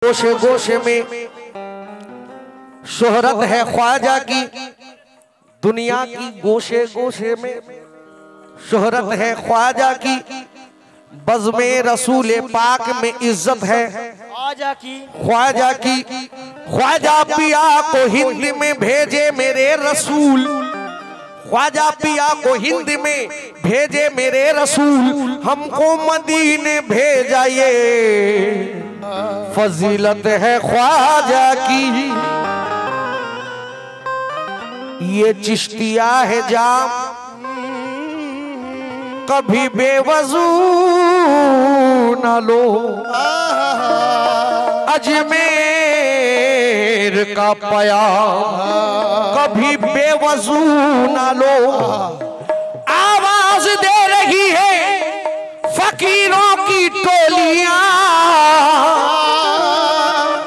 गोशे गोशे में शोहरत है ख्वाजा की, दुनिया की गोशे गोशे में शोहरत है ख्वाजा की, बज़्मे रसूल पाक में इज्जत है ख्वाजा की। ख्वाजा पिया को हिंद में भेजे मेरे रसूल, ख्वाजा पिया को हिंद में भेजे मेरे रसूल, हमको मदीने भेजा ये फजीलत है ख्वाजा की। ये चिश्तिया है जाम कभी बेवजू न लो, अजमेर का प्याम कभी बेवजू न लो। आवाज दे रही है फकीरों की टोलियां,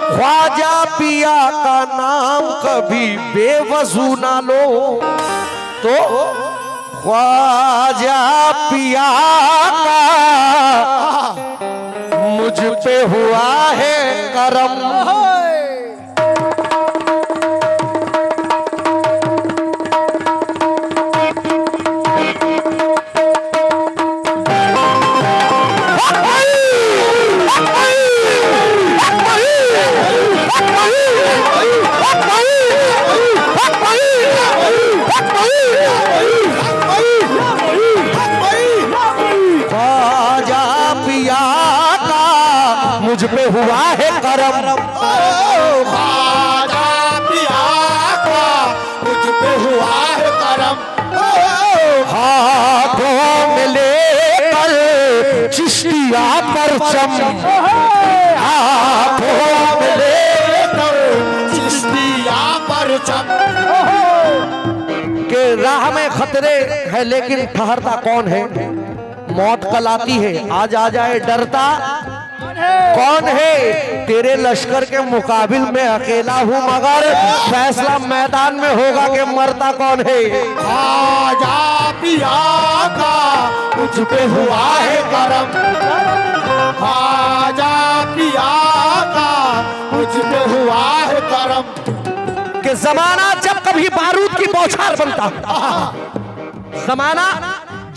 ख्वाजा पिया का नाम कभी बेवजू ना लो। तो ख्वाजा पिया का मुझ पे हुआ है करम, मुझ पे हुआ है करम। ख्वाजा पिया का मुझ पे हुआ है करम, हाथों में लेकर चिश्तिया परचम, हाथों में लेकर चिश्तिया परचम। के राह में खतरे है लेकिन ठहरता कौन है, मौत कल आती है आज आ जाए डरता कौन है। तेरे लश्कर के मुकाबिल में अकेला हूँ मगर फैसला मैदान में होगा कि मरता कौन है। ख्वाजा पिया का मुझ पे हुआ है करम, ख्वाजा पिया का मुझ पे हुआ है करम। कि जमाना जब कभी बारूद की बौछार बनता है, जमाना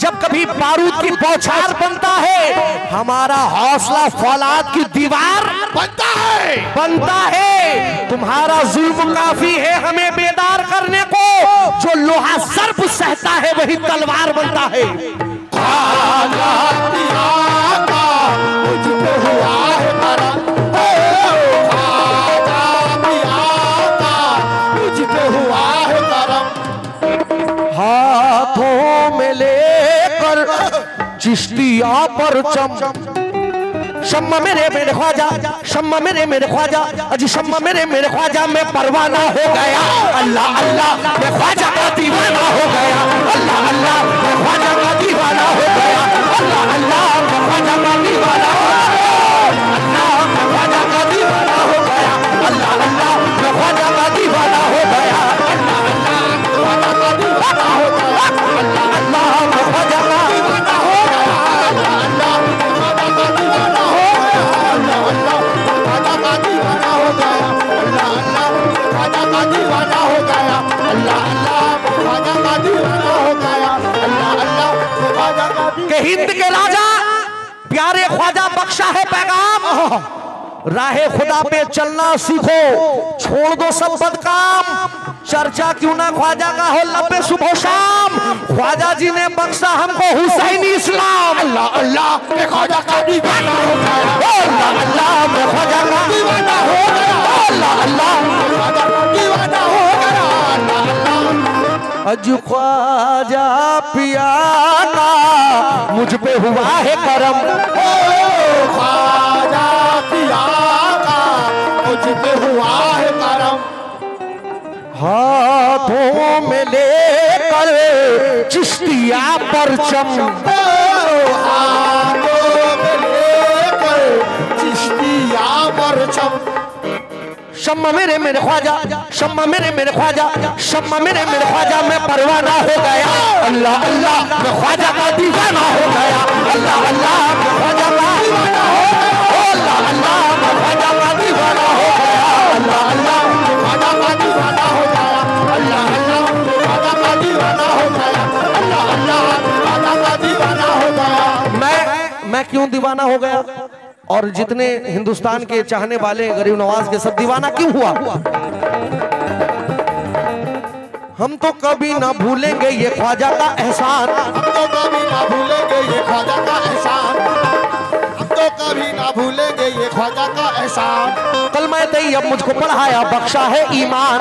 जब कभी बारूद की बौछार बनता है, हमारा हौसला फौलाद की दीवार बनता है। तुम्हारा जुल्म काफी है हमें बेदार करने को, जो लोहा सर्प सहता है वही तलवार बनता है। ख्वाजा पिया का मुझ पे हुआ है करम, ख्वाजा पिया का मुझ पे हुआ है करम। हाथों में लेकर चिश्तिया परचम, शम्मा मेरे मेरे ख्वाजा, शम्मा मेरे मेरे ख्वाजा, अजी शम्मा मेरे मेरे ख्वाजा में परवाना हो गया। अल्लाह अल्लाह मैं ख्वाजा का दीवाना हो गया, अल्लाह अल्लाह मैं ख्वाजा का दीवाना हो गया, अल्लाह अल्लाह मैं ख्वाजा का दीवाना हो गया, अल्लाह मैं ख्वाजा का दीवाना हो गया, अल्लाह अल्लाह मैं ख्वाजा का दीवाना हो गया, अल्लाह अल्लाह ख्वाजा का दीवाना हो गया, अल्लाह अल्लाह मैं ख्वाजा का दीवाना हो गया, अल्लाह अल्लाह ख्वाजा का दीवाना हो गया, अल्लाह अल्लाह ख्वाजा का दीवाना हो गया, अल्लाह अल्लाह ख्वाजा का दीवाना हो गया, अल्लाह अल्लाह ख्वाजा का दीवाना हो गया, अल्लाह अल्लाह ख्वाजा का। के हिंद के राजा प्यारे ख्वाजा बख्शा है पैगाम, राहे खुदा पे चलना सीखो, छोड़ दो सब बदकाम, चर्चा क्यों ना ख्वाजा का हो लबे सुबह शाम, ख्वाजा जी ने बख्शा हमको हुसैनी इस्लाम। अल्लाह अल्लाह मैं ख्वाजा का दीवाना हो गया, अल्लाह अल्लाह मैं ख्वाजा का दीवाना हो गया, अल्लाह अल्लाह मैं ख्वाजा का दीवाना हो गया, अल्लाह अल्लाह। अज ख्वाजा पिया का मुझ पे हुआ है करम, ख्वाजा पिया का मुझ पे हुआ है करम। हाथों में लेकर चिश्तिया परचम, हाथों में लेकर चिश्तिया परचम। शम्मा मेरे मेरे ख्वाजा, शम्मा मेरे मेरे ख्वाजा, शम्मा मेरे मेरे ख्वाजा में परवाना हो गया। अल्लाह अल्लाह मैं ख्वाजा का दीवाना हो गया। अल्लाह अल्लाह मैं ख्वाजा का दीवाना हो गया। अल्लाह अल्लाह मैं ख्वाजा का दीवाना क्यों दीवाना हो गया और जितने हिंदुस्तान के चाहने वाले गरीब नवाज के सब दीवाना क्यों हुआ? हम तो कभी ना भूलेंगे ये ख्वाजा का एहसान, हम तो कभी ना भूलेंगे ये ख्वाजा का एहसान, हम तो कभी ना भूलेंगे ये ख्वाजा का एहसान। कलमा तैयब मुझको पढ़ाया बख्शा है ईमान,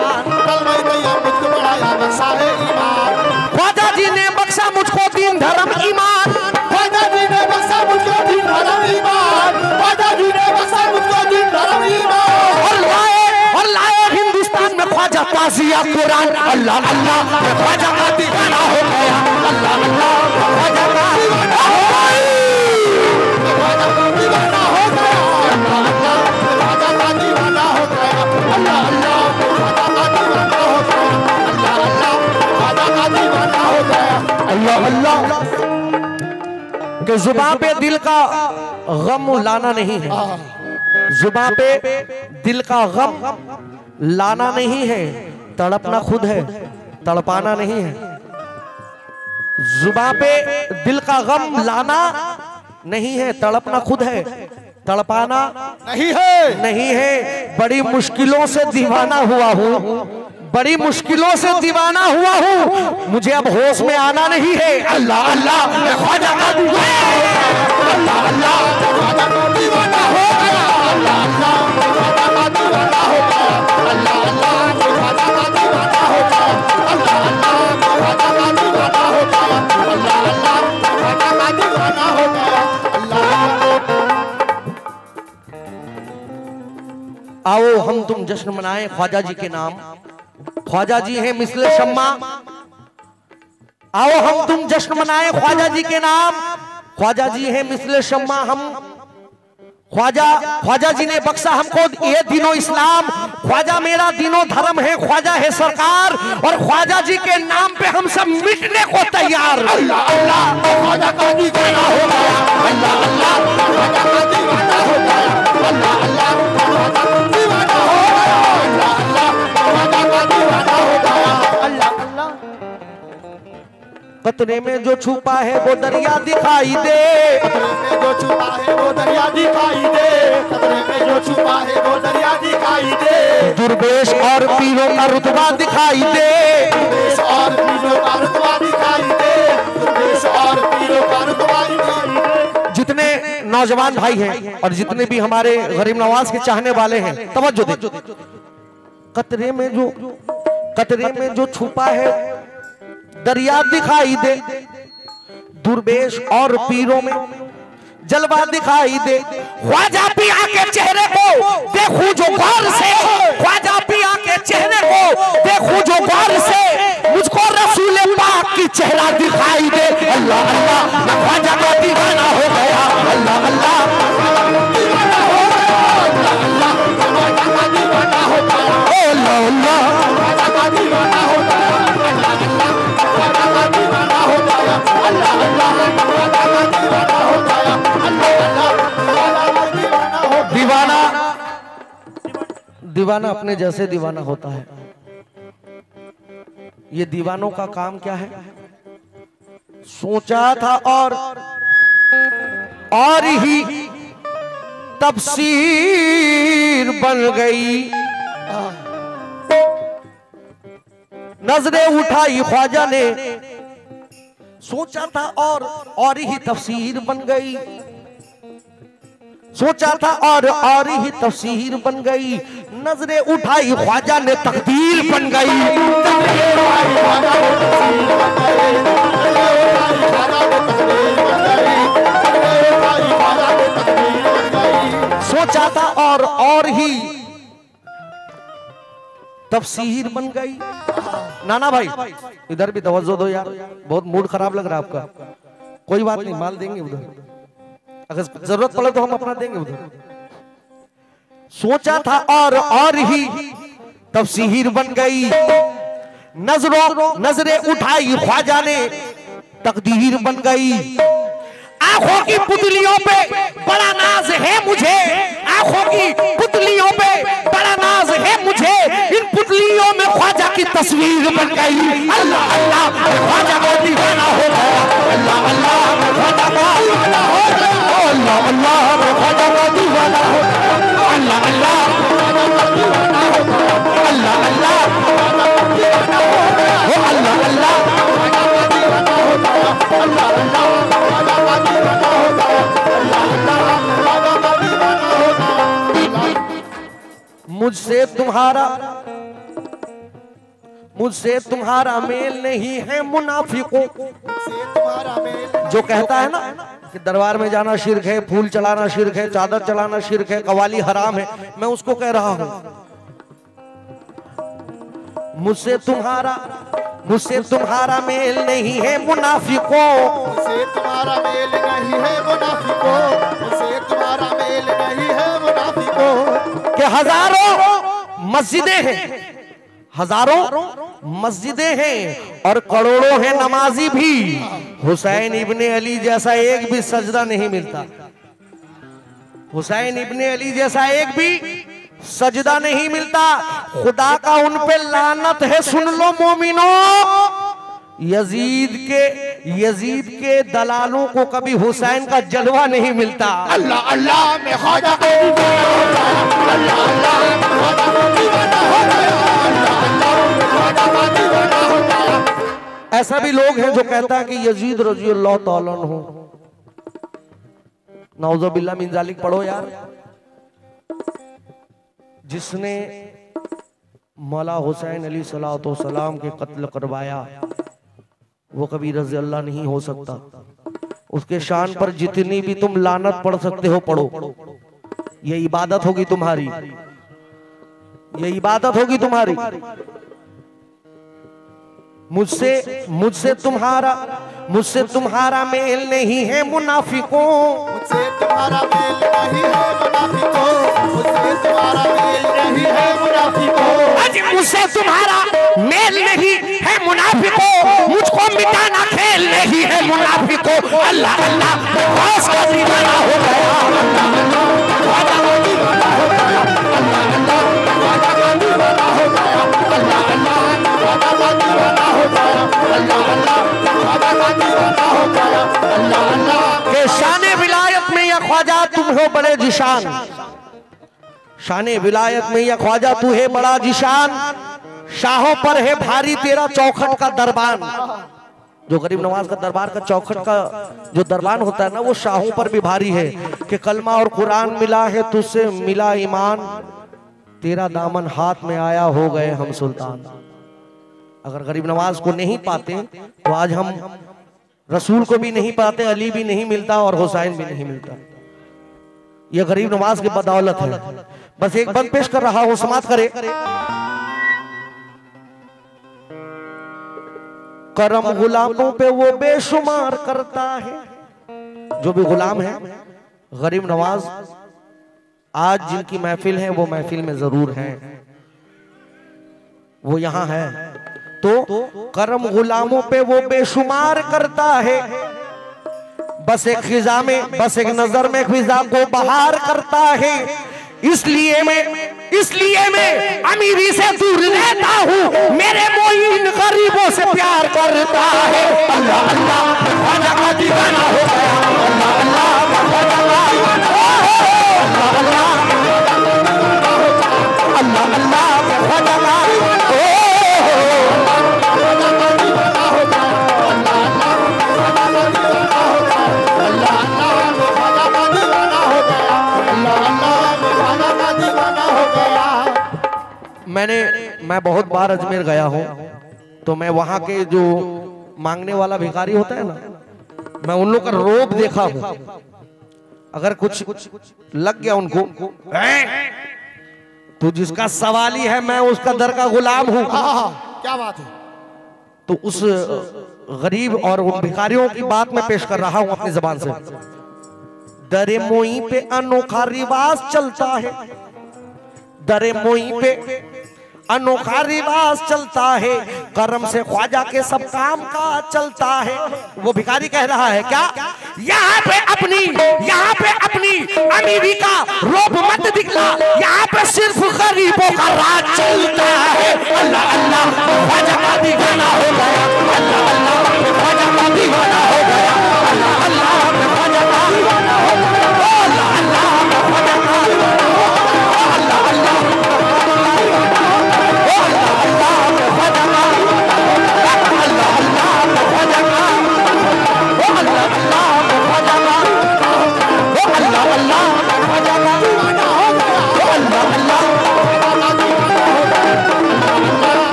कलमा तैयब मुझको पढ़ाया बख्शा है ईमान। ख्वाजा जी ने बख्शा मुझको दीन धर्म ईमान, ख्वाजा जी ने बख्शा मुझको दीन धर्म ईमान, ख्वाजा जी ने बख्शा मुझको दीन धर्म ईमान। और लाए हिंदुस्तान में ख्वाजा ताज़िया कुरान। अल्लाह अल्लाह ख्वाजा का दीवाना हो गया, अल्लाह अल्लाह ख्वाजा का दीवाना हो गया, ख्वाजा का दीवाना हो गया, अल्लाह अल्लाह ख्वाजा का दीवाना हो गया, अल्लाह अल्लाह ख्वाजा का दीवाना हो गया, अल्लाह अल्लाह ख्वाजा का दीवाना हो गया, अल्लाह अल्लाह। के जुबान पे दिल का गम लाना नहीं है, जुबान पे दिल का गम लाना नहीं है, तड़पना खुद है, तड़पाना नहीं है। जुबान पे दिल का गम लाना नहीं है, तड़पना खुद है, तड़पाना नहीं है, नहीं है। बड़ी मुश्किलों से दीवाना हुआ हूँ, बड़ी मुश्किलों से दीवाना हुआ हूँ, मुझे अब होश में आना नहीं है। अल्लाह अल्लाह ख्वाजा का दीवाना, अल्लाह अल्लाह ख्वाजा का दीवाना हो गया, अल्लाह अल्लाह ख्वाजा का दीवाना हो गया, अल्लाह अल्लाह ख्वाजा का दीवाना हो गया, अल्लाह अल्लाह ख्वाजा का दीवाना हो गया, अल्लाह अल्लाह ख्वाजा का दीवाना हो गया, अल्लाह। आओ हम तुम जश्न मनाएं ख्वाजा जी के नाम, ख्वाजा जी हैं मिसले शम्मा। आओ हम तुम जश्न मनाएं ख्वाजा जी के नाम, ख्वाजा जी हैं मिसले शम्मा। हम ख्वाजा जी ने बख्शा हमको ये दीनो इस्लाम, ख्वाजा मेरा दीनो धर्म है, ख्वाजा है सरकार, और ख्वाजा जी के नाम पे हम सब मिटने को तैयार। अल्लाह अल्लाह ख्वाजा का दीवाना हो गया, अल्लाह अल्लाह ख्वाजा का दीवाना हो गया, अल्लाह अल्लाह ख्वाजा का दीवाना हो गया, अल्लाह अल्लाह ख्वाजा का दीवाना हो गया, अल्लाह अल्लाह। कतरे में जो छुपा है वो दरिया दिखाई दे, कतरे में जो छुपा है वो दरिया दिखाई दे, कतरे में जो छुपा है वो दरिया दिखाई दे। दुर्वेश और पीरों का रुतबा दिखाई दे, दुर्वेश और पीरों का रुतबा दिखाई दे, दुर्वेश और पीरों का रुतबा दिखाई दे। जितने नौजवान भाई हैं और जितने भी हमारे गरीब नवाज के चाहने वाले हैं, तवज्जो दे। कतरे में जो छुपा है दरिया दिखाई दे, दुर्वेश और पीरों में जलवा दिखाई दे। ख्वाजा पिया के चेहरे को देखूं जो गौर से, ख्वाजा पिया के चेहरे को देखूं जो गौर से, मुझको रसूल पाक की चेहरा दिखाई दे। अल्लाह अल्लाह ख्वाजा का दीवाना हो गया, अल्लाह अल्लाह दीवाना हो गया, अल्लाह अल्लाह ख्वाजा का दीवाना हो गया, अल्लाह अल्लाह ख्वाजा का दीवाना हो गया, अल्लाह अल्लाह ख्वाजा का दीवाना हो गया, अल्लाह अल्लाह ख्वाजा का दीवाना हो गया, अल्लाह अल्लाह ख्वाजा का दीवाना हो गया। दीवाना अपने जैसे दीवाना होता है। ये दीवानों का काम क्या है? सोचा था और ही तफसीर बन गई, नजरें उठाई ख्वाजा ने, सोचा था और ही तफसीर बन गई, सोचा था और ही तफसीर बन गई, नजरें उठाई ख्वाजा ने तकदीर बन गई। सोचा था और ही तफसीर बन गई। नाना भाई इधर भी तवज्जो दो यार, बहुत मूड खराब लग रहा है आपका। कोई बात नहीं, माल देंगे उधर, अगर जरूरत पड़े तो हम अपना देंगे उधर। सोचा था और ही तफसीर बन गई, नजरें उठाई ख्वाजा ने तकदीर बन गई। आंखों की पुतलियों पे बड़ा नाज है मुझे, आंखों की पुतलियों पे बड़ा नाज है मुझे, इन पुतलियों में ख्वाजा की तस्वीर बन गई। अल्लाह अल्लाह ख्वाजा का दीवाना हो गया, अल्लाह अल्लाह ख्वाजा का दीवाना हो गया, मुझसे तुम्हारा मेल नहीं है मुनाफिकों। मुझसे तुम्हारा मेल जो कहता है ना कि दरबार में जाना शिर्क है, फूल चलाना शिर्क है, चादर चलाना शिर्क है, कवाली हराम है, मैं उसको कह रहा हूं मुझसे तुम्हारा मेल नहीं है मुनाफिकों। मुझसे तुम्हारा मेल नहीं है मुनाफिकों। मुझसे तुम्हारा मेल नहीं है मुनाफिकों। कि हजारों मस्जिदें हैं और करोड़ों हैं नमाजी भी, हुसैन इब्ने अली जैसा एक भी सजदा नहीं मिलता। हुसैन इब्ने अली जैसा एक भी सजदा नहीं मिलता। खुदा का उन पे लानत है, सुन लो मोमिनो। यजीद के दलालों को कभी हुसैन का जलवा नहीं मिलता। अल्लाह अल्लाह में ख्वाजा को अल्लाह अल्लाह में ख्वाजा को दीवाना हो गया। अल्लाह अल्लाह में ख्वाजा का दीवाना हो गया। ऐसा भी लोग हैं जो कहता है कि यजीद रज़ी अल्लाह तआला अन्हु, नाउज़ु बिल्लाह मिन ज़ालिक पढ़ो यार। जिसने मौला हुसैन अलैहिस्सलातु वस्सलाम के कत्ल करवाया वो कभी रज़ी अल्लाह नहीं हो सकता। उसके शान पर जितनी भी तुम लानत पढ़ सकते हो पढ़ो, ये इबादत होगी तुम्हारी, ये इबादत होगी तुम्हारी। मुझसे तुम्हारा मेल नहीं है मुनाफिकों। मुझसे तुम्हारा मेल नहीं है मुनाफिकों। मुझसे तुम्हारा मेल नहीं है मुनाफिकों। मुझसे तुम्हारा मेल नहीं है मुनाफिकों। मुझको मिटाना खेल नहीं है मुनाफिकों। अल्लाह अल्लाह गौस का दीवाना हो गया। अल्लाह अल्लाह ख्वाजा का दीवाना हो गया। अल्लाह अल्लाह ख्वाजा का दीवाना हो गया। अल्लाह अल्लाह ख्वाजा का दीवाना हो गया। अल्लाह अल्लाह ख्वाजा का दीवाना हो गया। अल्लाह अल्लाह के शान विलायत में या ख्वाजा तुम हो बड़े जिशान। शान विलायत में या ख्वाजा तू है बड़ा जिशान। शाहों पर है भारी तेरा चौखट का दरबान। जो गरीब नवाज का दरबार का चौखट का जो दरबान होता है ना, वो शाहों पर भी भारी है कि कलमा और कुरान मिला है तुझसे मिला ईमान, तेरा दामन हाथ में आया हो गए हम सुल्तान। अगर गरीब नवाज को नहीं पाते तो आज हम रसूल को भी नहीं पाते, अली भी नहीं मिलता और हुसैन भी नहीं मिलता। यह गरीब नवाज की बदौलत है। बस एक बंद पेश कर रहा हूं, समाप्त करे। करम गुलामों पे वो बेशुमार करता है। जो भी गुलाम है गरीब नवाज आज जिनकी महफिल है वो महफिल में जरूर है, वो यहां है। तो करम गुलामों पे वो बेशुमार करता है। बस एक खिजा में, बस एक नजर में खिजा को बहार करता है। इसलिए मैं अमीरी से दूर रहता हूँ, मेरे मोइन गरीबों से प्यार करता है। अल्लाह अल्लाह ख्वाजा का दीवाना हो गया। अल्लाह अल्लाह ख्वाजा का दीवाना हो गया। अल्लाह अल्लाह ख्वाजा का मैं बहुत बार अजमेर गया हूं, तो मैं वहां के जो मांगने वाला भिखारी होता है ना, मैं उन लोग का रोब देखा हूं। अगर कुछ लग गया उनको, तो जिसका सवाली है मैं उसका दर का गुलाम हूं। क्या बात है। तो उस गरीब और उन भिखारियों की बात मैं पेश कर रहा हूं अपनी जबान से। दरे मोई पे अनोखा रिवाज चलता है। दरे मोई पे अनोखा रिवाज चलता है। करम से ख्वाजा के सब काम का चलता है। वो भिखारी कह रहा है क्या, यहाँ पे अपनी अमीरी का रोब मत दिखला, यहाँ पे सिर्फ गरीबों का राज चलता है। अल्लाह अल्लाह ख्वाजा का दीवाना हो गया। अल्लाह अल्लाह ख्वाजा का दीवाना हो गया। अल्लाह अल्लाह ख्वाजा का दीवाना हो गया। अल्लाह अल्लाह ख्वाजा का दीवाना हो गया। अल्लाह अल्लाह अल्लाह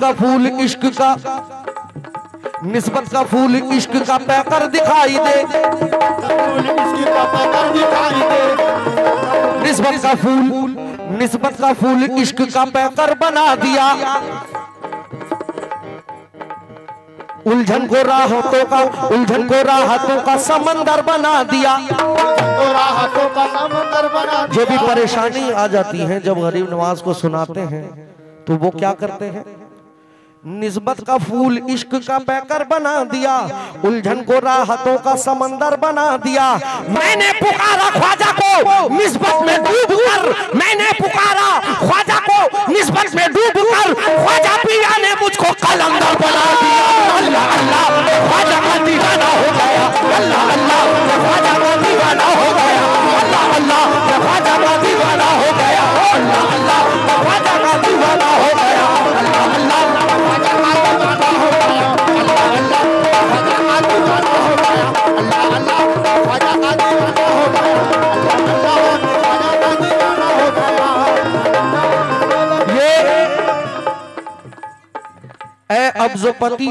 का फूल इश्क का, निस्बत का फूल इश्क का पैकर दिखाई दे, निस्बत का फूल, निस्बत का फूल इश्क का पैकर बना दिया, उलझन को राहतों का, उलझन को राहतों का समंदर बना दिया, राहतों का समंदर बना दिया। जो भी परेशानी आ जाती है जब गरीब नवाज को सुनाते हैं तो वो क्या करते हैं, निस्बत का फूल इश्क का पैकर बना दिया, उलझन को राहतों का समंदर बना दिया। मैंने पुकारा ख्वाजा को निस्बत में डूब कर, मैंने पुकारा ख्वाजा को निस्बत में डूब कर, ख्वाजा पिया ने मुझको कलंदर बना दिया। अल्लाह अल्लाह ख्वाजा का दीवाना हो गया, अल्लाह अल्लाह ख्वाजा का दीवाना हो गया, अल्लाह अल्लाह ख्वाजा का दीवाना हो गया, अल्लाह अल्लाह ख्वाजा का दीवाना हो गया, अल्लाह अल्लाह ए अब्जोपति,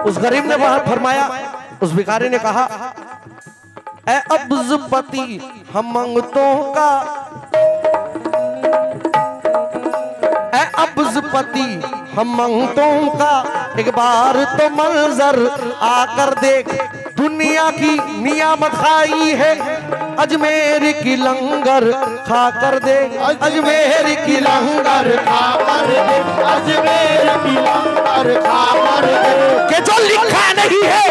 उस गरीब ने वहां फरमाया, उस भिखारी ने कहा, ए अब्जोपति हम मंगतों का, ए अब्जोपति हम मंगतों का एक बार तो मंजर आकर देख, दुनिया की नियामत खाई है अजमेर की लंगर खाकर दे, अजमेर की लंगर खाकर दे, अजमेर की लंगर खाकर दे। कि जो लिखा नहीं है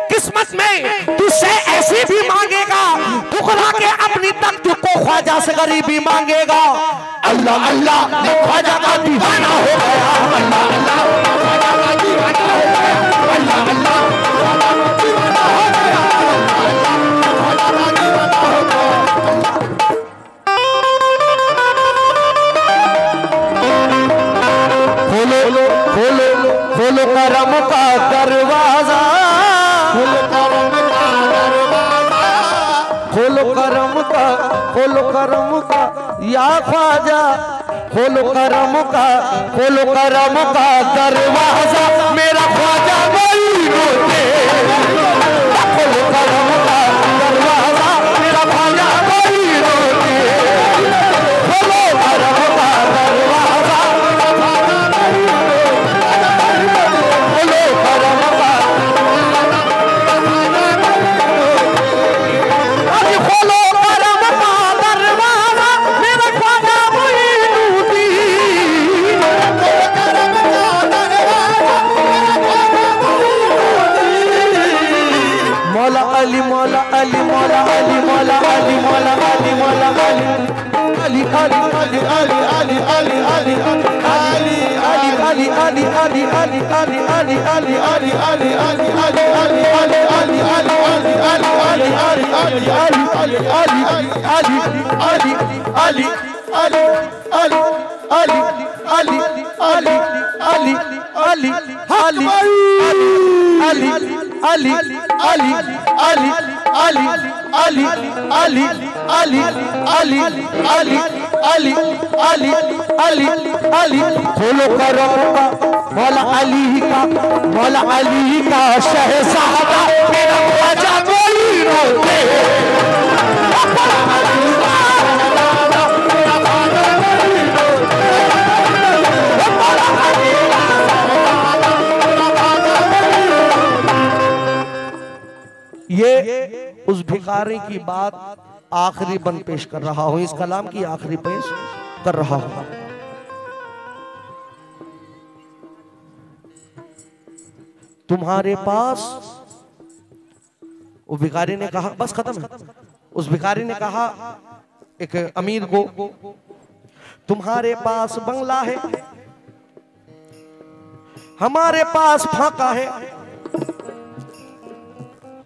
किस्मत में तुझसे ऐसी भी मांगेगा, ठुकरा के अपनी तख्त को ख्वाजा से गरीबी मांगेगा। अल्लाह अल्लाह ख्वाजा का दीवाना हो गया, अल्लाह अल्लाह ख्वाजा का दीवाना हो गया, अल्लाह अल्लाह ख्वाजा का दीवाना हो गया, अल्लाह अल्लाह ख्वाजा का दीवाना हो गया। खोलो खोलो खोलो करम का दरवाजा, खोलो करम का दरवाजा, खोलो करम का, खोलो करम का या ख्वाजा, खोलो करम का, खोलो करम का दरवाजा, मेरा ख्वाजा वही रोते, खोलो करम का दरवाजा, मेरा ख्वाजा वही रोते, खोलो करम का दरवाजा, खोलो करम का, आज खोलो करम का दरवाजा, मेरा ख्वाजा वही रोती, मौला अली मौला अली मौला अली मौला अली मौला अली मौला अली अली अली अली अली अली अली अली अली अली अली अली अली अली अली अली अली अली अली खोलो करम का मौला अली का, मौला अली का शहजादा, मेरा ख्वाजा वही रोते, ये उस भिखारी की बात आखिरी बंद पेश कर रहा हूं, इस कलाम की आखिरी पेश कर रहा हूं। तुम्हारे पास, वो भिखारी ने कहा, बस खत्म है। उस भिखारी ने कहा एक अमीर को, तुम्हारे पास बंगला है, हमारे पास फाका है,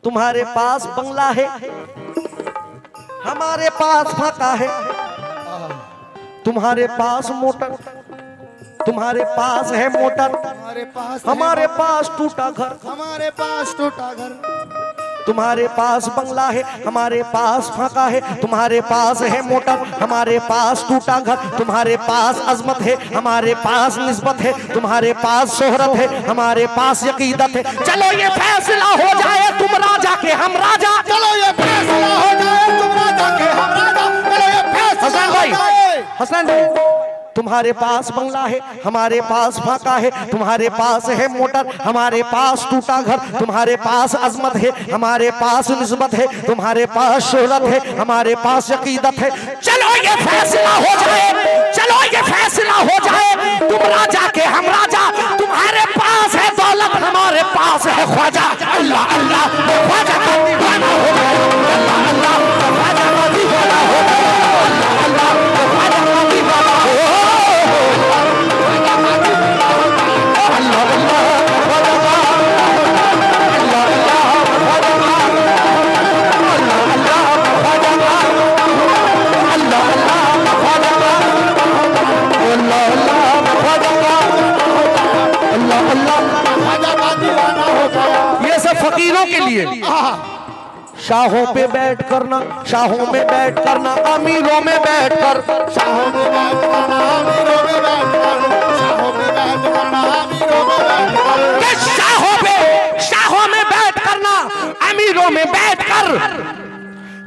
तुम्हारे पास बंगला है, हमारे पास फाका है, तुम्हारे पास मोटर, तुम्हारे पास है मोटर, हमारे पास हमारे पास टूटा घर, हमारे पास टूटा घर, तुम्हारे पास बंगला है, हमारे पास फाका है। तुम्हारे पास है मोटर, हमारे पास टूटा घर। तुम्हारे पास अजमत है, हमारे पास निस्बत है। तुम्हारे पास शोहरत है, हमारे पास यकीदत है। चलो ये फैसला हो जाए, तुम राजा के हम राजा। चलो ये फैसला हो जाए, तुम राजा के हम राजा। चलो ये फैसला हसन भाई, हसन भाई, तुम्हारे पास बंगला है, हमारे पास फाका है। तुम्हारे पास है मोटर, हमारे पास टूटा घर। तुम्हारे पास अजमत है, हमारे पास निस्बत है। तुम्हारे पास शोहरत है, हमारे पास यकीदत है। चलो ये फैसला हो जाए, चलो ये फैसला हो जाए, तुम राजा के हम राजा। तुम्हारे पास है दौलत, हमारे पास है ख्वाजा। अल्लाह अल्लाह ख्वाजा का दीवाना हो गया। अल्लाह अल्लाह ख्वाजा का दीवाना हो गया। अल्लाह अल्लाह ख्वाजा का दीवाना हो गया। ये सब फकीरों के लिए। शाहों पे बैठ करना, शाहों में बैठ करना, अमीरों में बैठ कर। शाहों में बैठ करना, अमीरों में बैठ कर। शाहों में बैठ करना, अमीरों में बैठ कर। शाहों में बैठ करना, अमीरों में बैठ कर।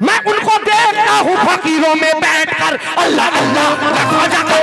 मैं उनको देखता हूँ फकीरों में बैठ कर। अल्लाह अल्लाह ख्वाजा का